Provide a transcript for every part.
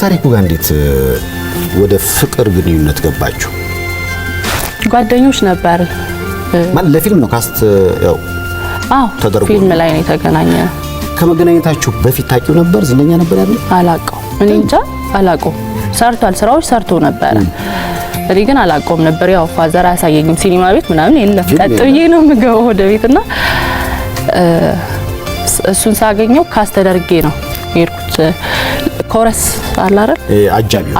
ከታሪኩ ጋር እንዴት ወደ ፍቅር ግንኙነት ገባችሁ? ጓደኞች ነበር ማለት ለፊልም ነው ካስት ያው ተደርጎ ፊልም ላይ ነው የተገናኘነው። ከመገናኘታችሁ በፊት ታውቂው ነበር? ዝነኛ ነበር ያለው? አላውቀውም። እኔ እንጃ አላውቀውም። ሰርቷል፣ ስራዎች ሰርቶ ነበር። እኔ ግን አላውቀውም ነበር። ያው ፋዘር አያሳየኝም ሲኒማ ቤት ምናምን የለም። ቀጥ ብዬ ነው የምገባው ወደ ቤትና እሱን ሳገኘው ካስት ተደርጌ ነው የሄድኩት። ኮረስ አለ አይደል?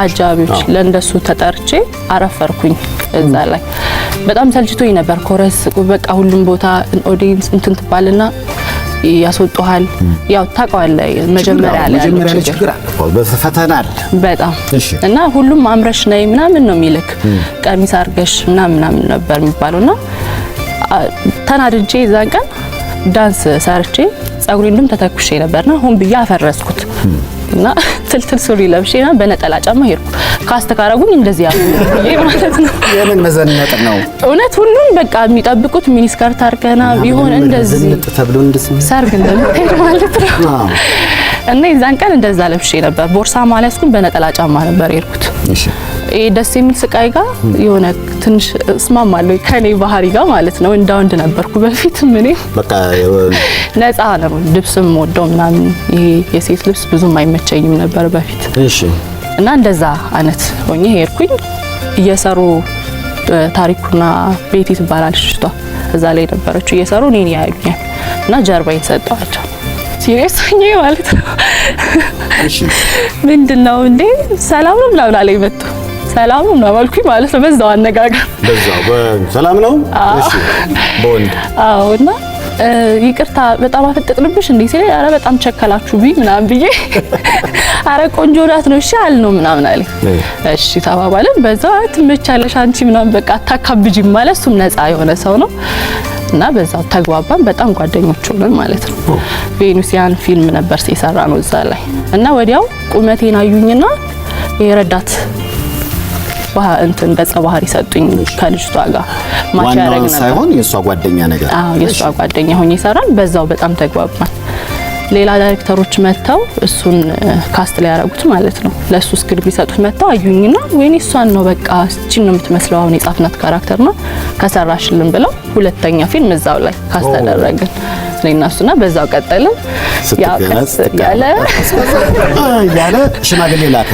አጃቢዎች ለእንደሱ ተጠርቼ አረፈርኩኝ እዛ ላይ። በጣም ሰልችቶኝ ነበር ኮረስ። በቃ ሁሉም ቦታ ኦዲየንስ እንትን ትባልና ያስወጣሃል። ያው ታውቀዋለህ መጀመሪያ ላይ ችግር አለ፣ በፈተና አለ በጣም እና ሁሉም አምረሽ ነይ ምናምን ነው የሚልክ፣ ቀሚስ አርገሽ ምናምን ነበር የሚባለውና ተናድጄ እዛን ቀን ዳንስ ሰርቼ ጸጉሬንም ተተኩሼ ነበርና ሆን ብዬ አፈረስኩት እና ትልትል ሱሪ ለብሼና በነጠላ ጫማ ሄድኩ። ካስት ካረጉኝ እንደዚህ ያሉኝ ማለት ነው። የምን መዘነጥ ነው እውነት? ሁሉም በቃ የሚጠብቁት ሚኒስከርት አርገና ቢሆን እንደዚህ ዘነጥ ተብሎ እንደዚህ ሰርግ እንደምትሄድ ማለት ነው። እና የዛን ቀን እንደዛ ለብሼ ነበር። ቦርሳ ማለስኩኝ በነጠላ ጫማ ነበር ሄድኩት። እሺ ደስ የሚል ስቃይ ጋር የሆነ ትንሽ እስማማለሁ ከኔ ባህሪ ጋር ማለት ነው። እንዳውንድ ነበርኩ በፊት ምን በቃ ነፃ ነው ልብስም ወደው ምናምን ይሄ የሴት ልብስ ብዙም አይመቸኝም ነበር በፊት። እሺ እና እንደዛ አይነት ሆኜ ሄድኩኝ። እየሰሩ ታሪኩና ቤቲ ትባላለች እሷ እዛ ላይ ነበረችው እየሰሩ እኔን ያዩኛል እና ጀርባዬን ሰጠዋቸው። ሲሪየስ ሆኜ ማለት ነው። እሺ ምንድነው እንዴ ሰላም ነው ምናምን አለኝ መጥቶ ሰላም ነው አልኩኝ ማለት ነው። በዛው አነጋገር ሰላም ነው። እሺ በወንድ እና ይቅርታ በጣም አፈጠጥንብሽ እንዴ ሲለኝ አረ በጣም ቸከላችሁብኝ ምናምን ብዬ አረ ቆንጆ ናት ነው እሺ አልነው ምናምን አለኝ። እሺ ተባባልን። በዛው ትመቻለሽ አንቺ ምናምን በቃ አታካብጂም ማለት እሱም ነፃ የሆነ ሰው ነው እና በዛው ተግባባን። በጣም ጓደኞች ሆነን ማለት ነው። ቬኑሲያን ፊልም ነበር ሲሰራ ነው እዛ ላይ እና ወዲያው ቁመቴን አዩኝና የረዳት እንትን ገጸ ባህሪ ሰጡኝ ከልጅቷ ጋር ማች ያረግ ነበር ሳይሆን የሷ ጓደኛ ነገር። የሷ ጓደኛ ሆኜ ይሰራል። በዛው በጣም ተግባባን። ሌላ ዳይሬክተሮች መተው እሱን ካስት ላይ ያረጉት ማለት ነው። ለሱ ስክሪፕት ሊሰጡት መተው አዩኝና ወይኔ እሷን ነው በቃ እቺን ነው የምትመስለው አሁን የጻፍናት ካራክተር ነው ከሰራሽልን ብለው ሁለተኛ ፊልም እዛው ላይ ካስት ተደረገን እኔና እሱና በዛው ቀጠልን። ያለ ሽማግሌ ላከ